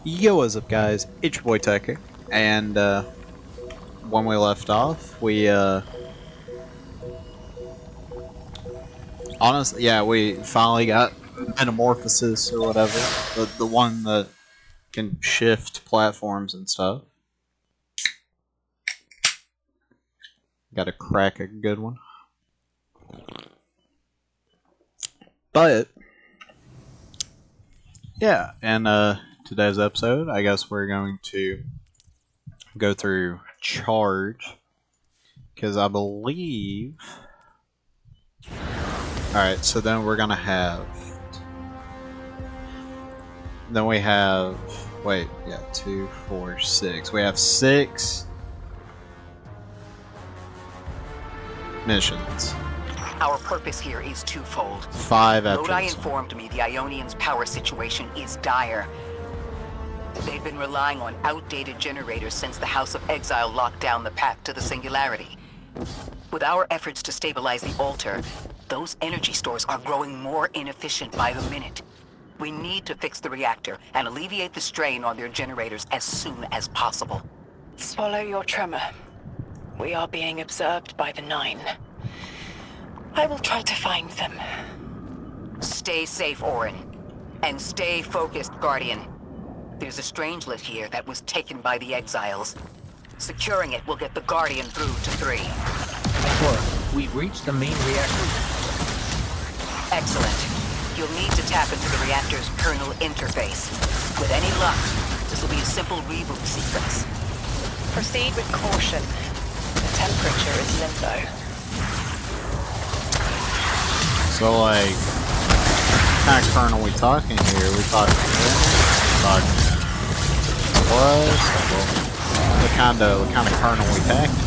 Yo, what's up, guys? It's your boy Tucker, and when we left off, we honestly, yeah, we finally got Metamorphosis or whatever, the one that can shift platforms and stuff. Got to crack a good one, but yeah, and today's episode, I guess we're going to go through Charge because I believe. Alright, so then we're gonna have. Then we have. Wait, yeah, 2, 4, 6. We have 6 missions. Our purpose here is twofold. 5 after Lodi this one. informed me the Ionians' power situation is dire. They've been relying on outdated generators since the House of Exile locked down the path to the Singularity. With our efforts to stabilize the altar, those energy stores are growing more inefficient by the minute. We need to fix the reactor and alleviate the strain on their generators as soon as possible. Swallow your tremor. We are being observed by the Nine. I will try to find them. Stay safe, Orin. And stay focused, Guardian. There's a Strangelet here that was taken by the Exiles. Securing it will get the Guardian through to 3. Cora, we've reached the main reactor. Excellent. You'll need to tap into the reactor's kernel interface. With any luck, this will be a simple reboot sequence. Proceed with caution. The temperature is limbo. So, like, what kind of kernel we talking here? We talking what kind of kernel we packing?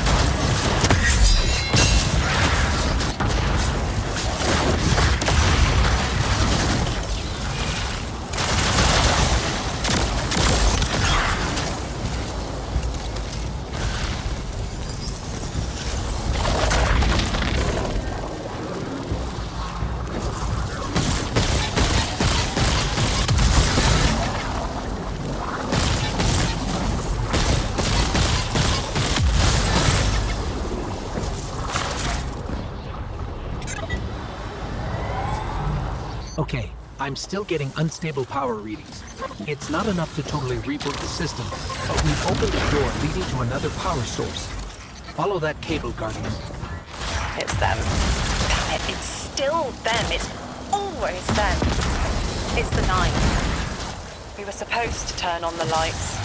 Okay, I'm still getting unstable power readings. It's not enough to totally reboot the system, but we've opened a door leading to another power source. Follow that cable, Guardian. It's them. Damn it, it's still them. It's always them. It's the Nine. We were supposed to turn on the lights.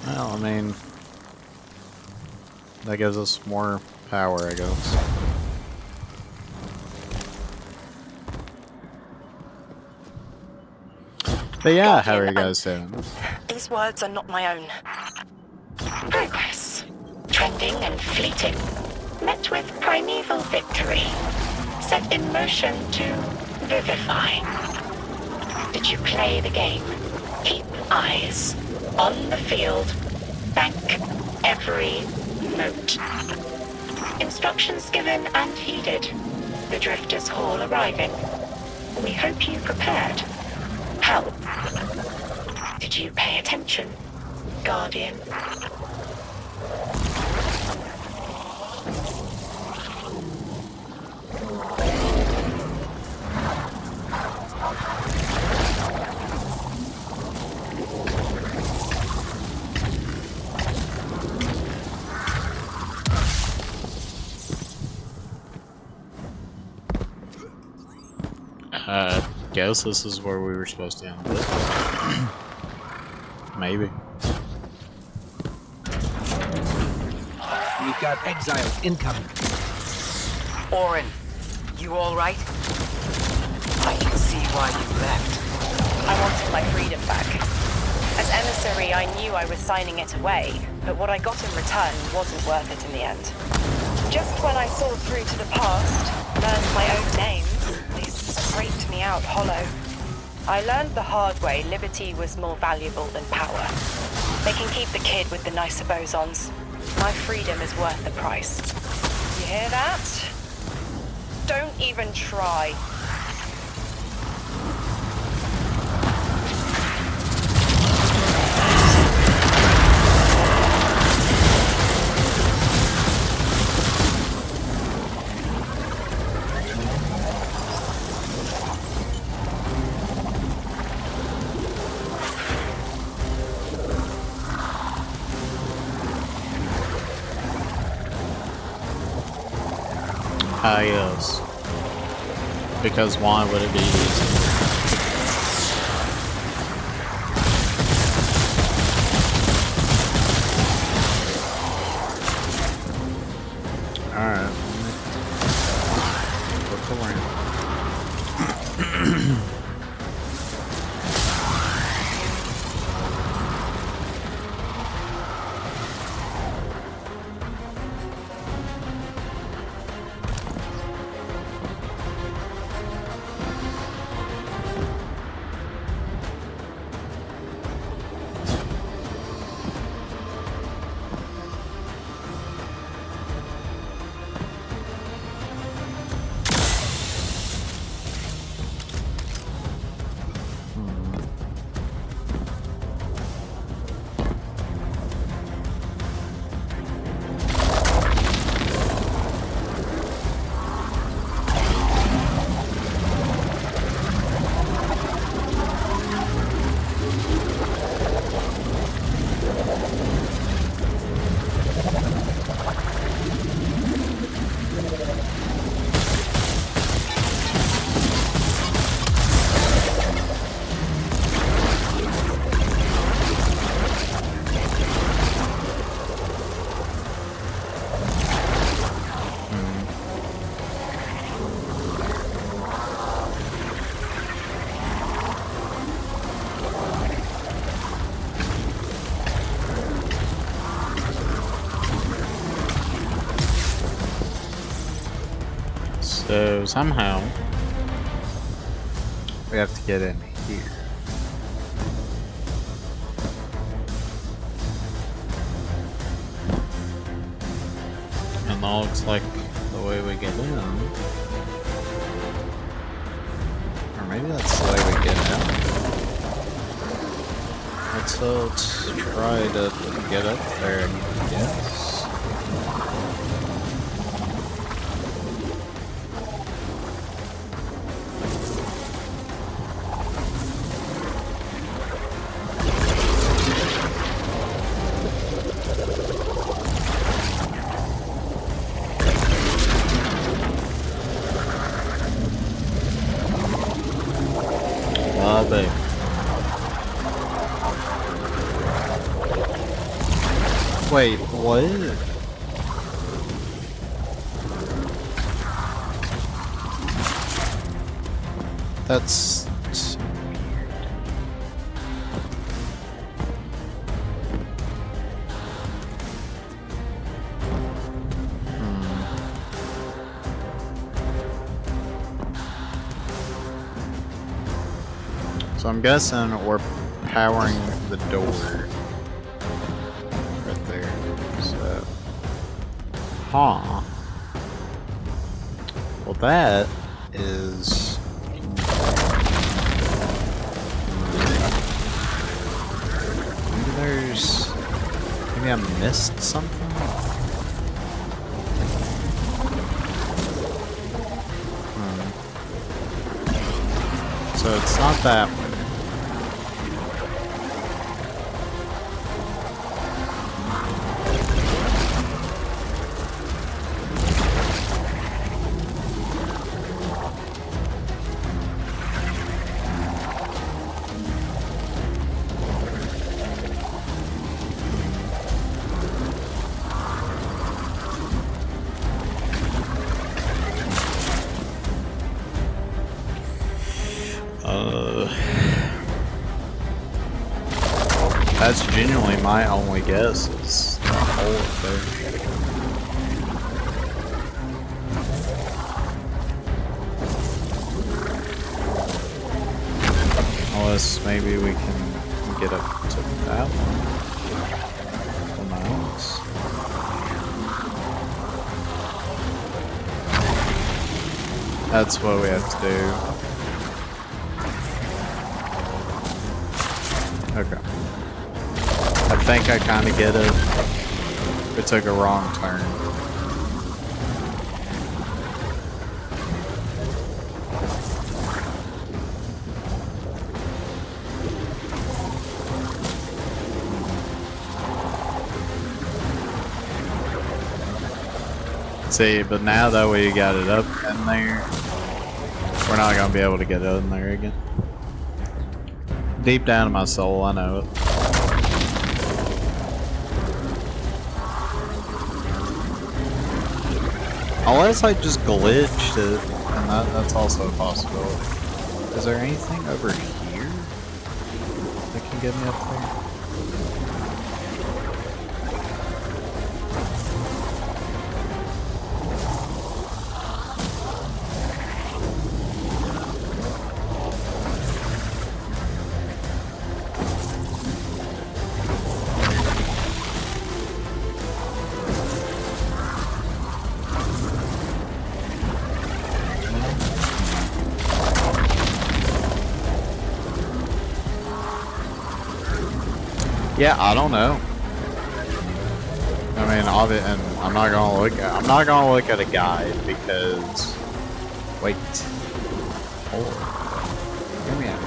Well, I mean, that gives us more power, I guess. But yeah, how are you guys doing? These words are not my own. Progress. Trending and fleeting. Met with primeval victory. Set in motion to vivify. Did you play the game? Keep eyes on the field. Bank every note. Instructions given and heeded. The Drifters Hall arriving. We hope you prepared. Help. Did you pay attention, Guardian? Guess this is where we were supposed to end it. Maybe. We've got exiles incoming. Orin, you alright? I can see why you left. I wanted my freedom back. A As emissary, I knew I was signing it away, but what I got in return wasn't worth it in the end. Just when I saw through to the past, learned my own names, they scraped me out hollow. I learned the hard way liberty was more valuable than power. They can keep the kid with the nicer bosons. My freedom is worth the price. You hear that? Don't even try. Ah, yes. Because why would it be easy? Alright. Look around. So somehow we have to get in here. And that looks like the way we get in. Or maybe that's the way we get out. Let's try to get up there, I guess. Babe. Wait, what? That's So I'm guessing we're powering the door right there. So, huh? Well, that is. Maybe I missed something. So it's not that one. That's genuinely my only guess. Is the hole up there. Unless maybe we can get up to that one. Who knows? That's what we have to do. Okay. I think I kind of get it. We took a wrong turn. See, but now that we got it up in there, we're not gonna be able to get it in there again. Deep down in my soul, I know it. Unless I just glitched it, and that's also a possibility. Is there anything over here that can get me up there? Yeah, I don't know. I mean, and I'm not gonna look at a guide because. Wait. Hold on. Hear me out.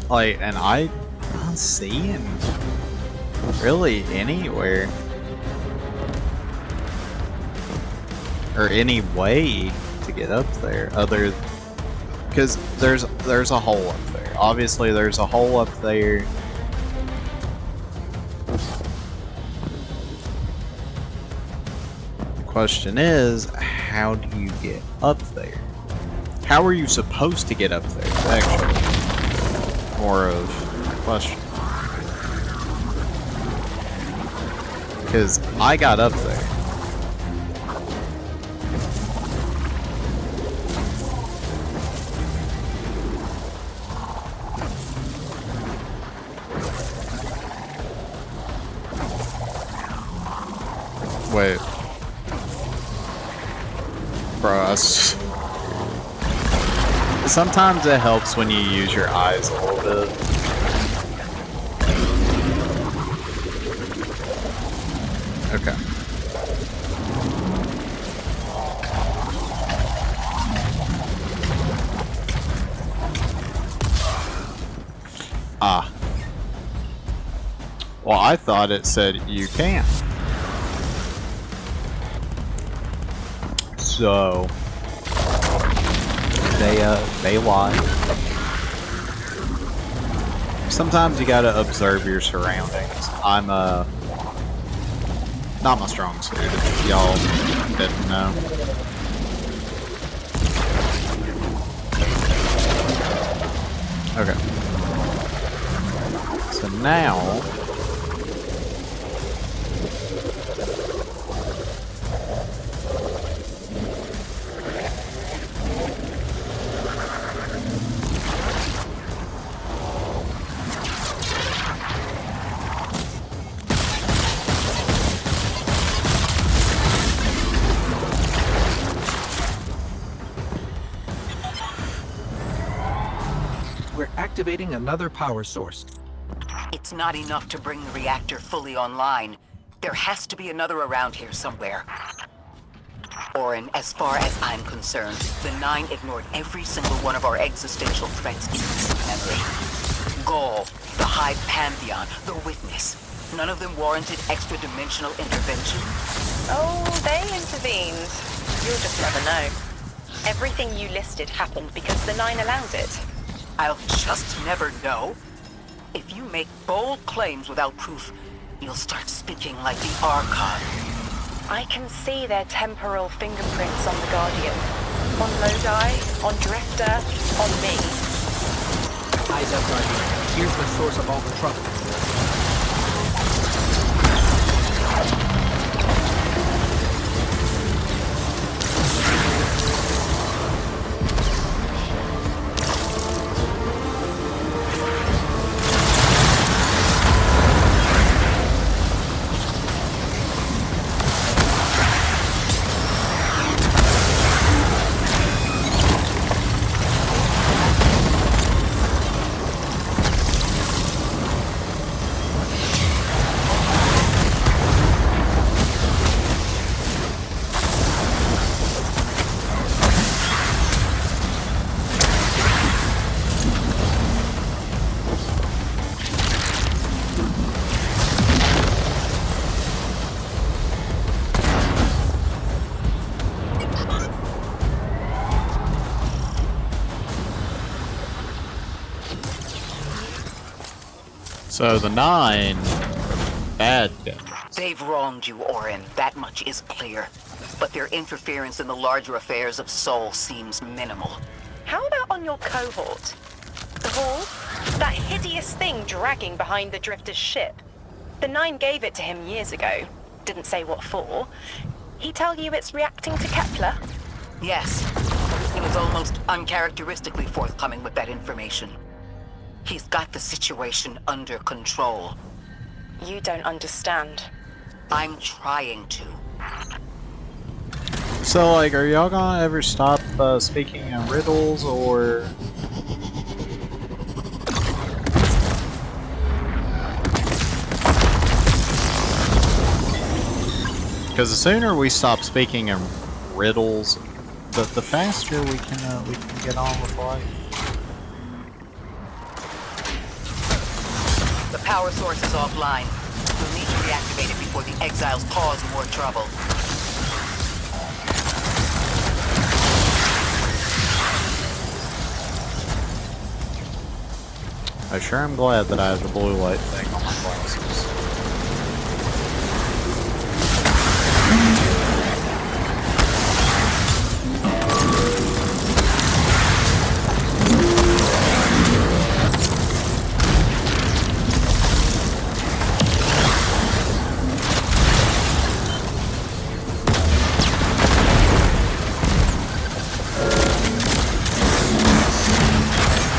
Like, and I'm not seeing really anywhere or any way to get up there other because there's a hole up there. Obviously, there's a hole up there. The question is, how do you get up there? How are you supposed to get up there, actually? More of a question. Because I got up there. Wait. Bro, sometimes it helps when you use your eyes a little bit. Okay. Ah. Well, I thought it said you can. So they lie. Sometimes you gotta observe your surroundings. I'm not my strong suit, if y'all didn't know. Okay. So now activating another power source. It's not enough to bring the reactor fully online. There has to be another around here somewhere. Orin, as far as I'm concerned, the Nine ignored every single one of our existential threats in recent memory. Gaul, the Hive Pantheon, the Witness. None of them warranted extra-dimensional intervention? Oh, they intervened. You'll just never know. Everything you listed happened because the Nine allowed it. I'll just never know. If you make bold claims without proof, you'll start speaking like the Archon. I can see their temporal fingerprints on the Guardian. On Lodi, on Drifter, on me. Eyes up, Guardian. Here's the source of all the trouble. So the Nine, bad guys. They've wronged you, Orin. That much is clear. But their interference in the larger affairs of Sol seems minimal. How about on your cohort? The Hall? That hideous thing dragging behind the Drifter's ship. The Nine gave it to him years ago. Didn't say what for. He tell you it's reacting to Kepler? Yes. He was almost uncharacteristically forthcoming with that information. He's got the situation under control. You don't understand. I'm trying to. So, like, are y'all gonna ever stop speaking in riddles, or... Because the sooner we stop speaking in riddles, the faster we can get on with life. The power source is offline. We'll need to reactivate it before the exiles cause more trouble. I sure am glad that I have the blue light thing on my glasses.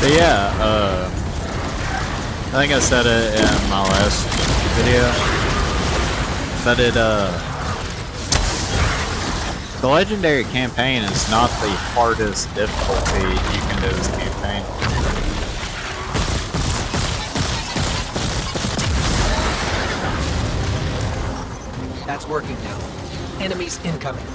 But yeah, I think I said it in my last video, but the legendary campaign is not the hardest difficulty you can do this campaign. That's working now. Enemies incoming.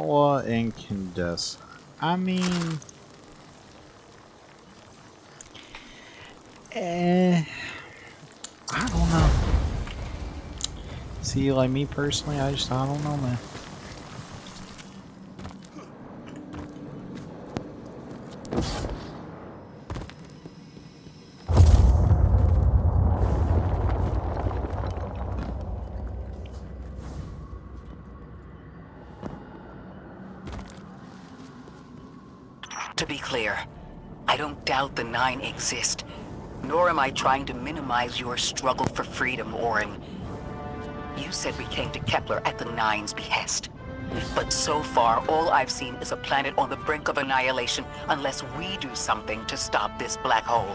Outlaw Incandescent. I mean... I don't know. See, like me personally, I don't know, man. To be clear, I don't doubt the Nine exist, nor am I trying to minimize your struggle for freedom, Orin. You said we came to Kepler at the Nine's behest. But so far, all I've seen is a planet on the brink of annihilation unless we do something to stop this black hole.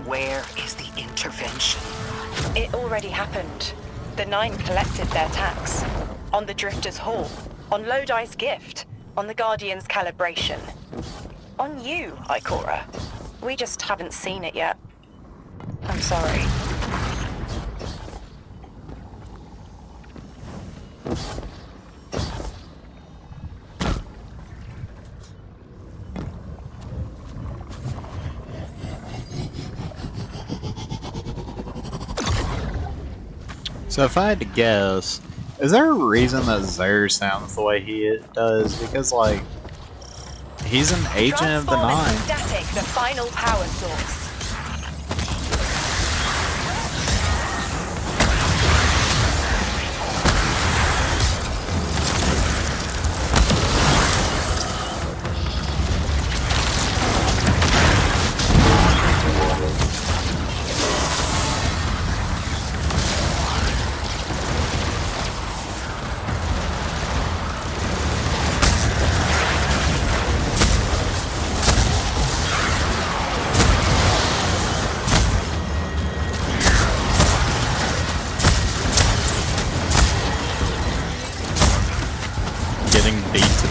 Where is the intervention? It already happened. The Nine collected their tax. On the Drifter's Hall. On Lodi's gift. On the Guardian's calibration. On you, Ikora. We just haven't seen it yet. I'm sorry. So if I had to guess, is there a reason that Xur sounds the way he does? Because, like, he's an agent of the Nine. Static, the final power source.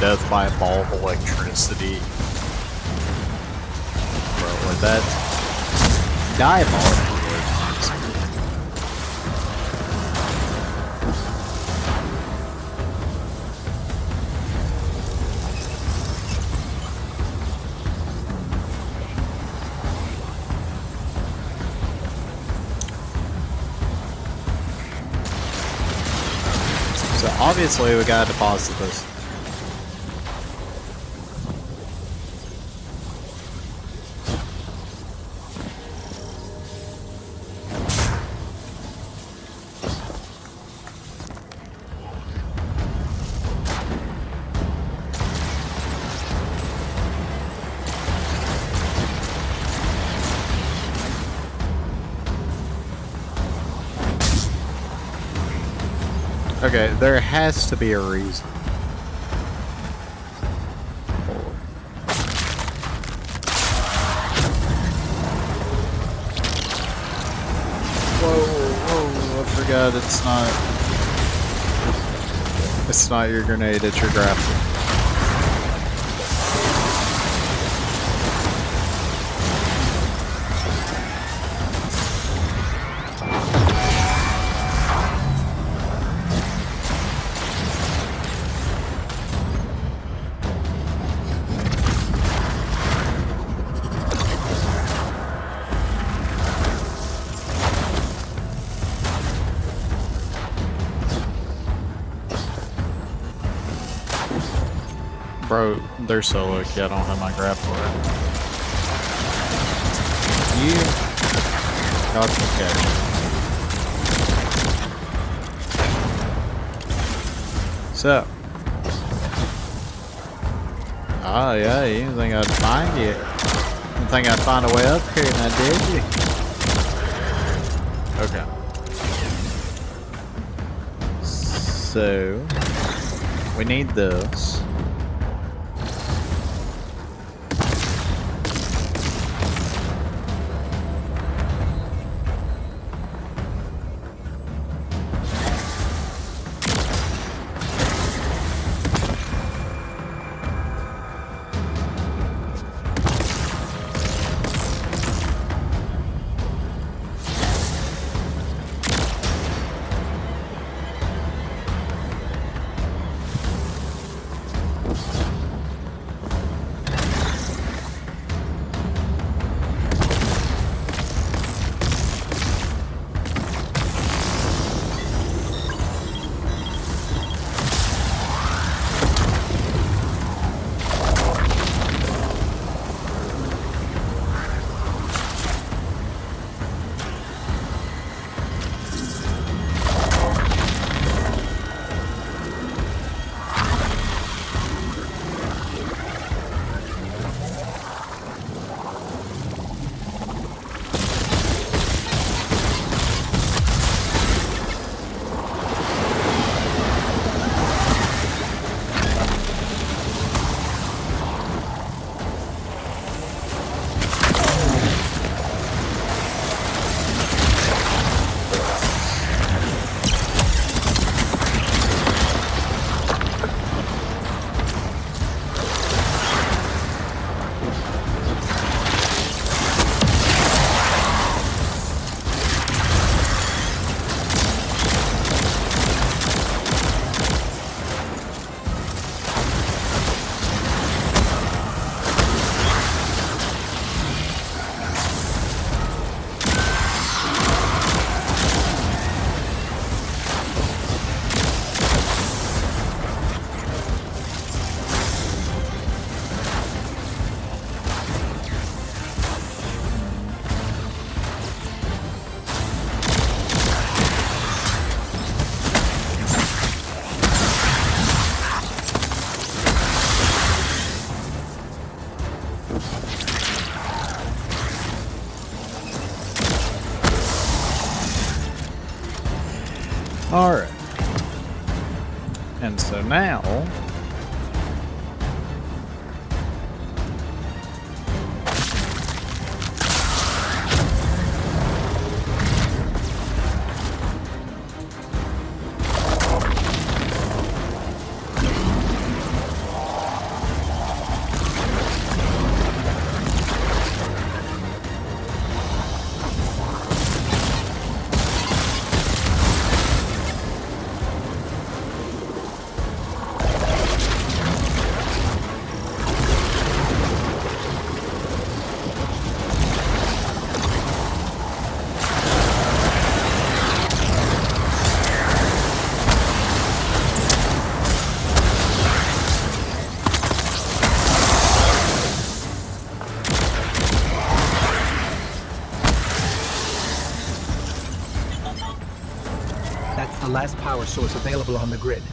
Death by a ball of electricity. Bro, like that diabolical. So obviously we gotta deposit this. Okay, there has to be a reason. Whoa, I forgot it's not your grenade, it's your grapple. Bro, they're so lucky I don't have my grappler. You got the catch. So. Oh yeah, you didn't think I'd find you. You didn't think I'd find a way up here, now did you? Okay. So, we need this. Alright. And so now... That's the last power source available on the grid.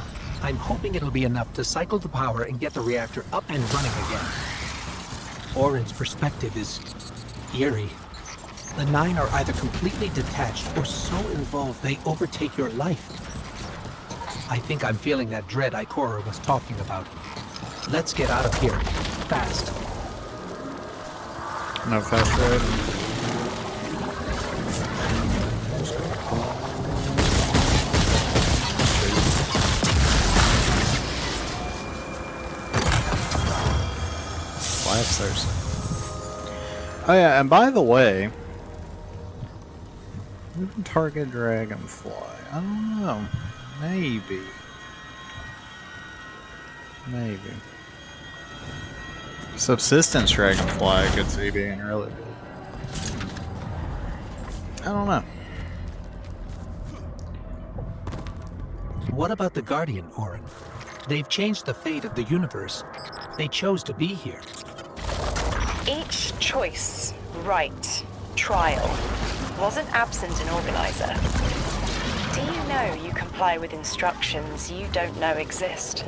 I'm hoping it'll be enough to cycle the power and get the reactor up and running again. Orin's perspective is eerie. The Nine are either completely detached or so involved they overtake your life. I think I'm feeling that dread Ikora was talking about. Let's get out of here. Fast. No fast road. Thursday. Oh yeah, and by the way, we can target Dragonfly. I don't know. Maybe. Subsistence Dragonfly I could see being really good. I don't know. What about the Guardian, Orin? They've changed the fate of the universe. They chose to be here. Each choice, right, trial, wasn't absent an organizer. Do you know you comply with instructions you don't know exist?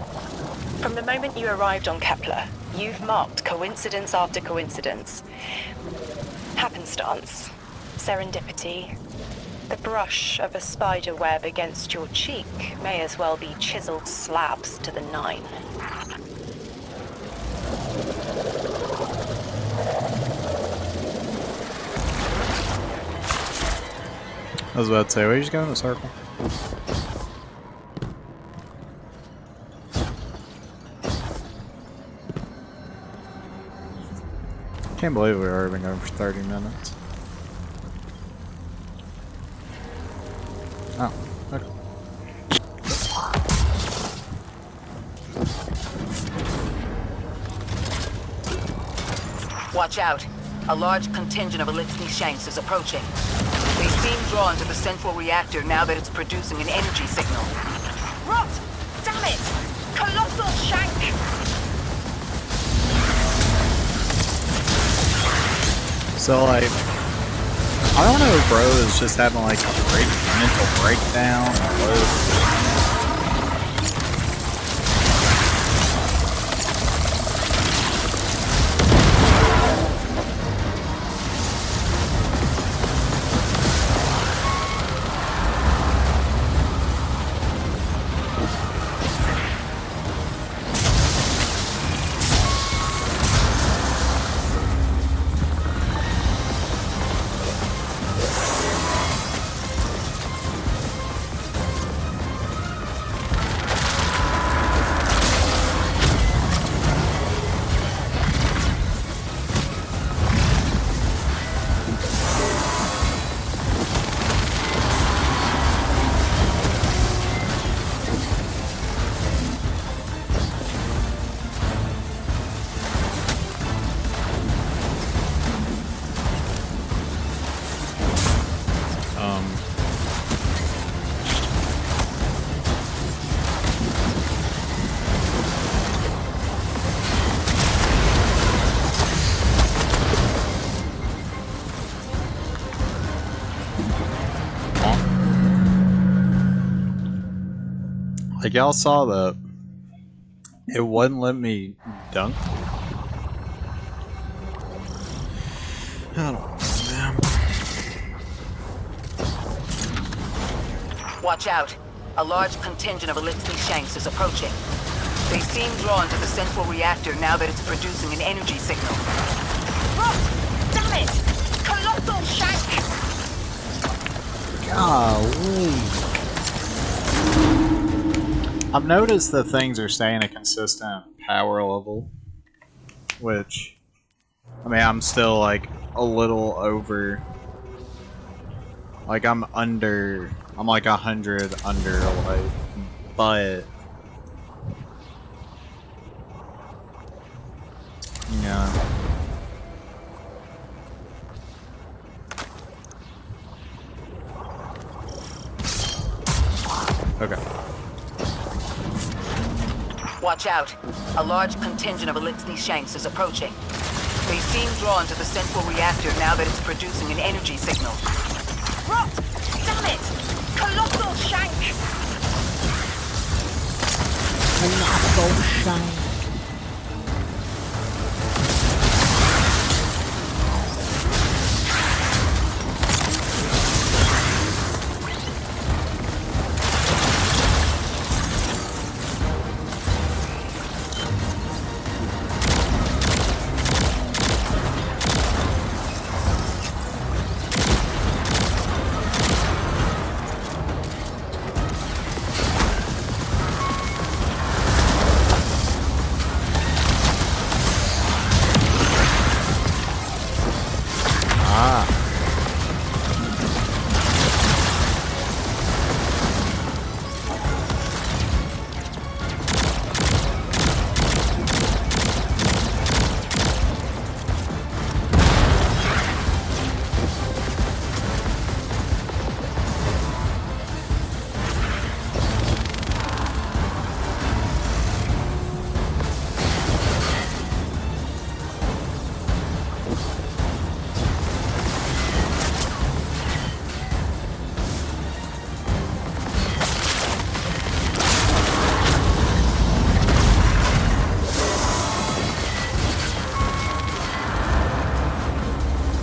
From the moment you arrived on Kepler, you've marked coincidence after coincidence. Happenstance, serendipity. The brush of a spider web against your cheek may as well be chiseled slabs to the Nine. I was about to say, we just go in a circle. Can't believe we've already been going for 30 minutes. Oh, okay. Watch out. A large contingent of Elixni Shanks is approaching. They seem drawn to the central reactor now that it's producing an energy signal. Rot! Damn it! Colossal Shank! So like, I don't know if bro is just having like a mental breakdown or what. Like y'all saw that it wouldn't let me dunk. I don't know, man. Watch out. A large contingent of Elixir Shanks is approaching. They seem drawn to the central reactor now that it's producing an energy signal. Rot! Damn it! Colossal Shank! Golly. I've noticed that things are staying a consistent power level, which, I mean, I'm still like a little over, like I'm like 100 under away, but yeah. Okay. Watch out. A large contingent of Elixir Shanks is approaching. They seem drawn to the central reactor now that it's producing an energy signal. Rot! Damn it! Colossal Shank! Colossal Shank.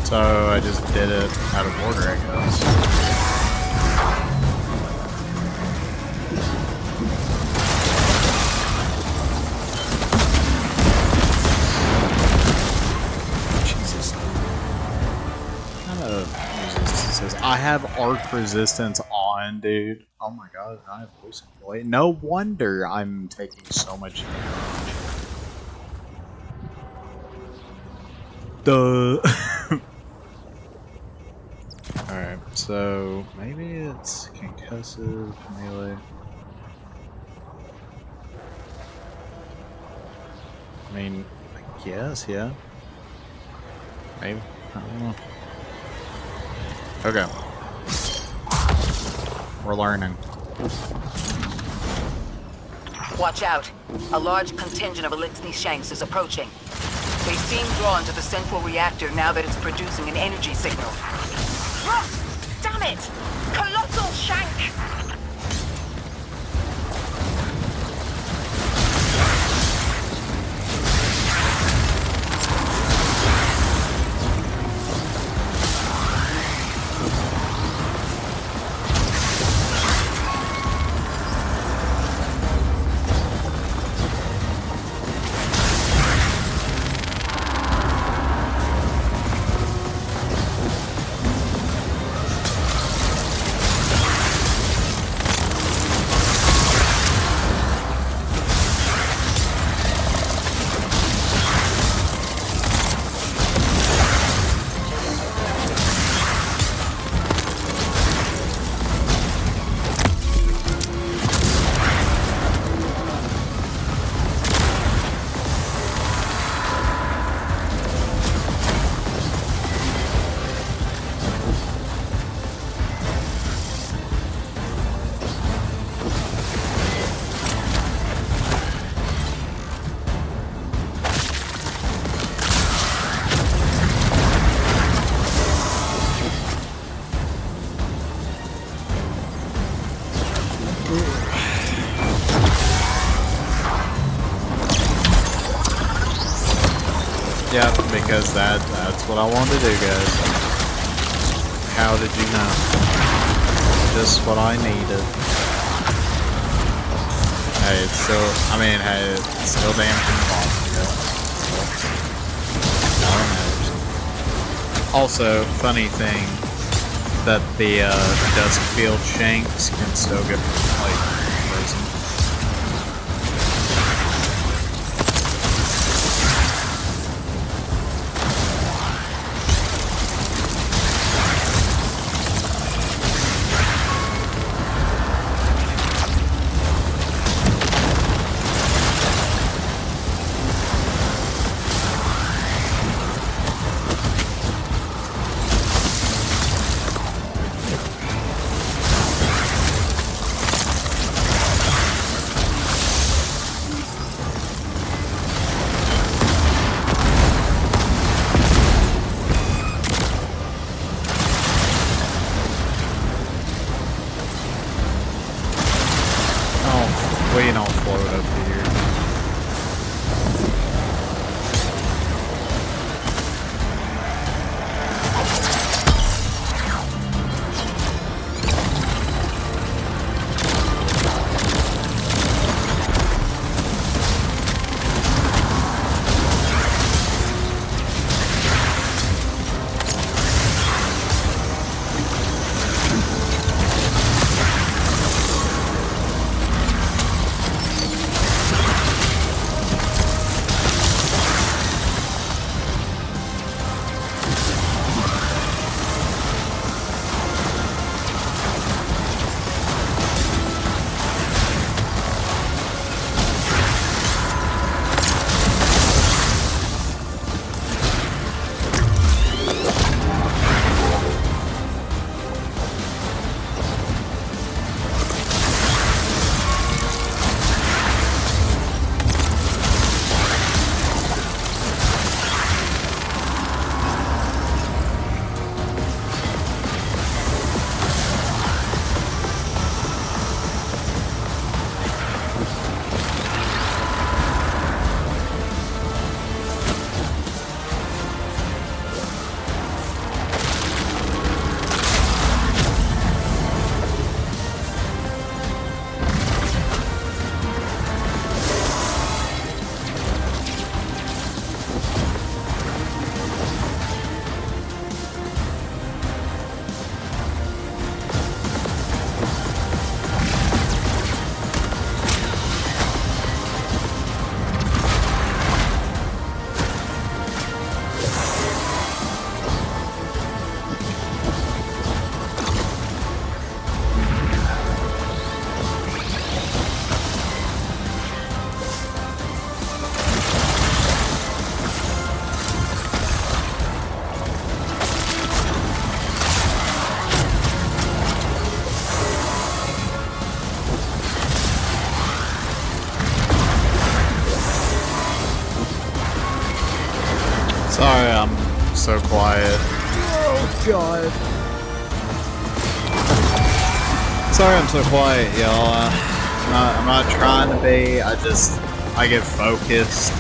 So I just did it out of order, I guess. Jesus. What kind of resistance is this? I have arc resistance on, dude. Oh my god, I have voice control. No wonder I'm taking so much damage. Duh. Alright, so maybe it's concussive melee. I mean, I guess, yeah. Maybe. I don't know. Okay. We're learning. Watch out. A large contingent of Elixir Shanks is approaching. They seem drawn to the central reactor now that it's producing an energy signal. Rot! Damn it! Colossal Shank! Yeah, because that's what I wanted to do, guys. How did you know? Just what I needed. Hey, it's still, I mean, hey, it's still damaging the monster. Now it matters. Also, funny thing, that the Duskfield Shanks can still get, like, prison. We don't float up here. Sorry, I'm so quiet. Oh god. Sorry I'm so quiet, y'all. I'm not trying to be, I get focused.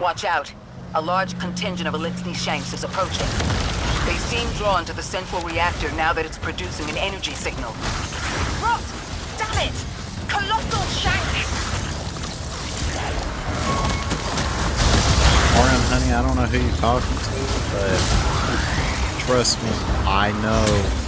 Watch out. A large contingent of Elixni Shanks is approaching. They seem drawn to the central reactor now that it's producing an energy signal. Rot! Damn it! Colossal shank! Morgan, honey, I don't know who you're talking to, but trust me, I know.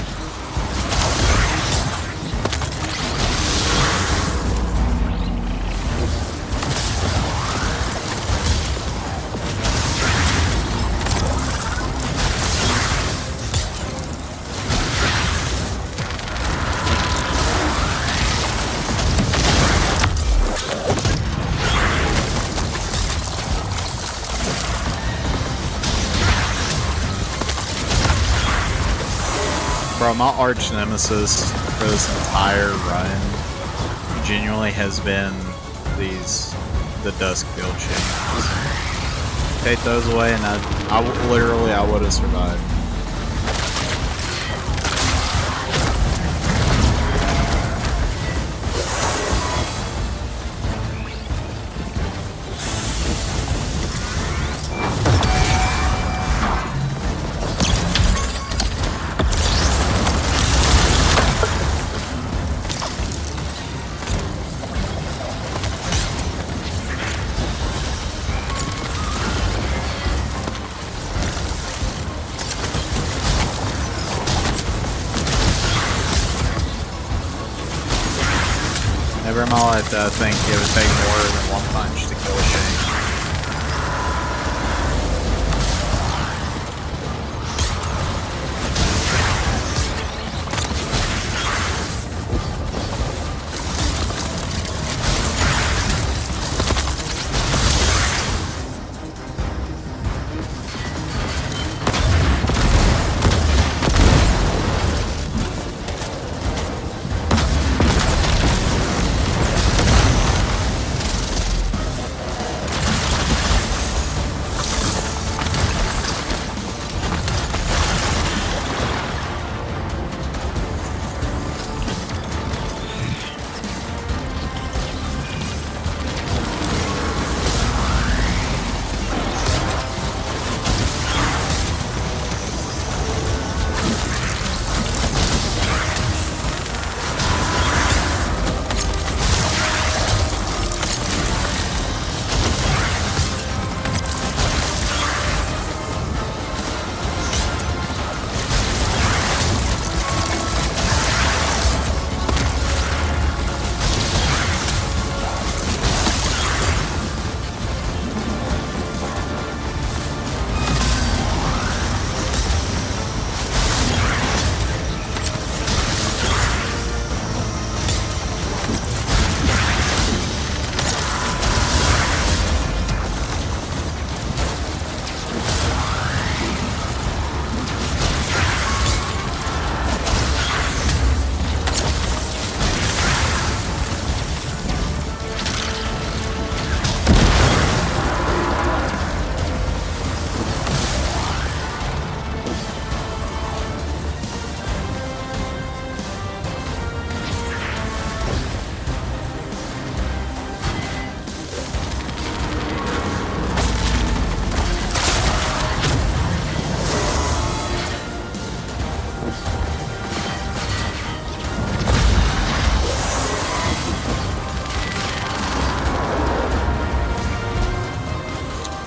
Bro, my arch nemesis for this entire run genuinely has been the Duskfield chains. Take those away and I would have survived. Never in my life did I think it would take more than one punch to kill a Shank.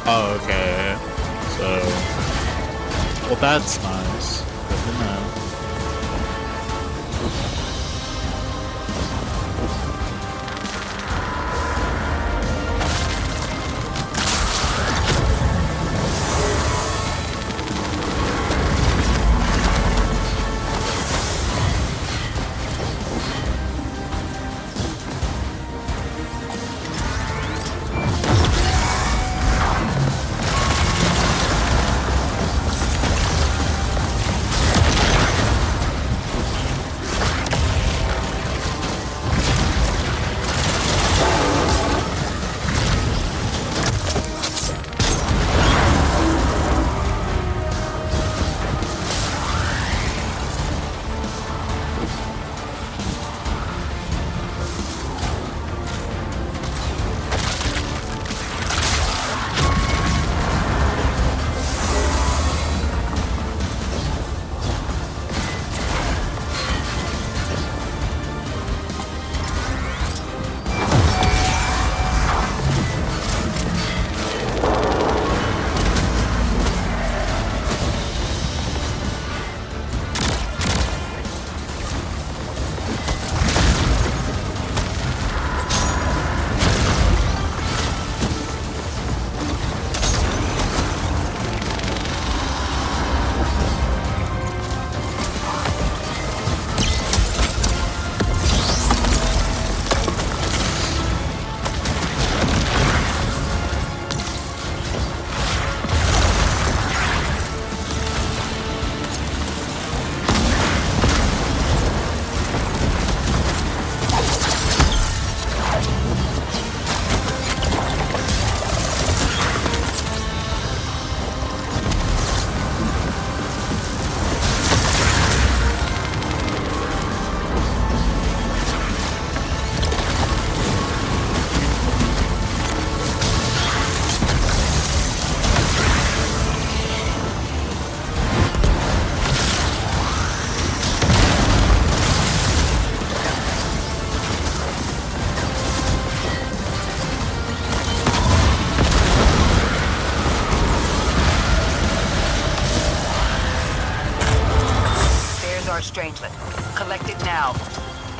Oh, okay. So, well, that's nice. Good to know.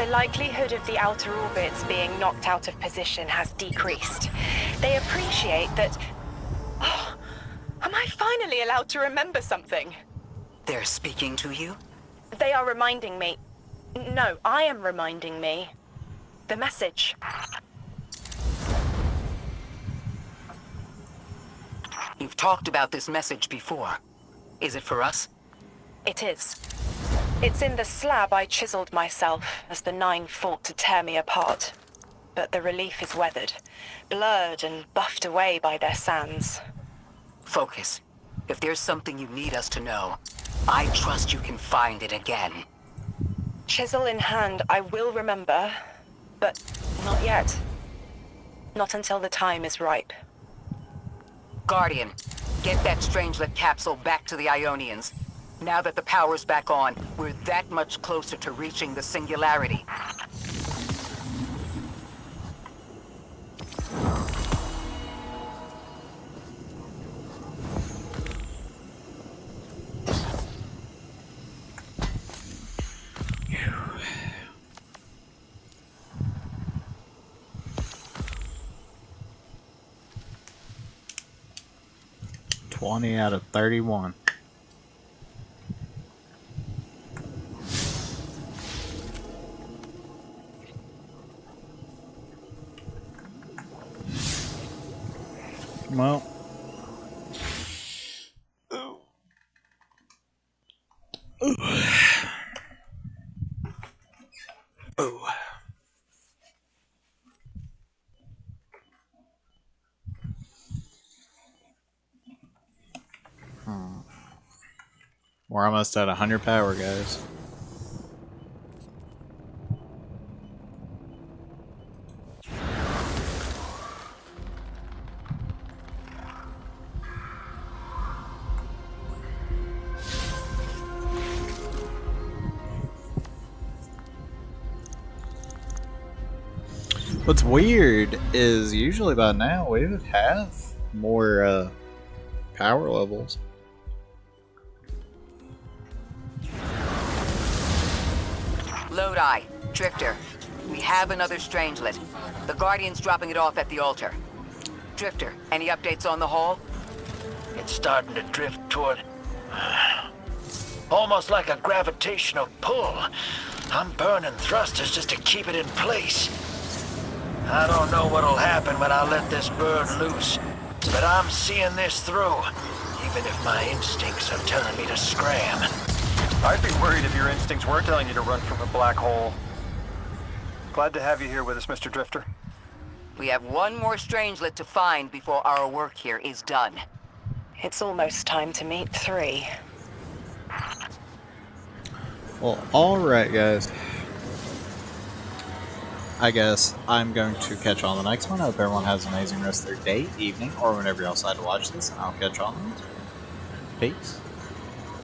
likelihood of the outer orbits being knocked out of position has decreased. They appreciate that... Oh, am I finally allowed to remember something? They're speaking to you? They are reminding me... No, I am reminding me. The message. You've talked about this message before. Is it for us? It is. It's in the slab I chiseled myself as the Nine fought to tear me apart. But the relief is weathered, blurred and buffed away by their sands. Focus. If there's something you need us to know, I trust you can find it again. Chisel in hand, I will remember, but not yet. Not until the time is ripe. Guardian, get that Strangelet capsule back to the Ionians. Now that the power's back on, we're that much closer to reaching the Singularity. $20 out of 31. Well. Ooh. Ooh. Ooh. We're almost at 100 power, guys. What's weird is usually by now we would have more power levels. Lodi, Drifter, we have another Strangelet. The Guardian's dropping it off at the altar. Drifter, any updates on the Hall? It's starting to drift toward... almost like a gravitational pull. I'm burning thrusters just to keep it in place. I don't know what'll happen when I let this bird loose, but I'm seeing this through, even if my instincts are telling me to scram. I'd be worried if your instincts weren't telling you to run from a black hole. Glad to have you here with us, Mr. Drifter. We have one more Strangelet to find before our work here is done. It's almost time to meet 3. Well, alright guys. I guess I'm going to catch you on the next one. I hope everyone has an amazing rest of their day, evening, or whenever y'all decide to watch this, and I'll catch you on the next one. Peace.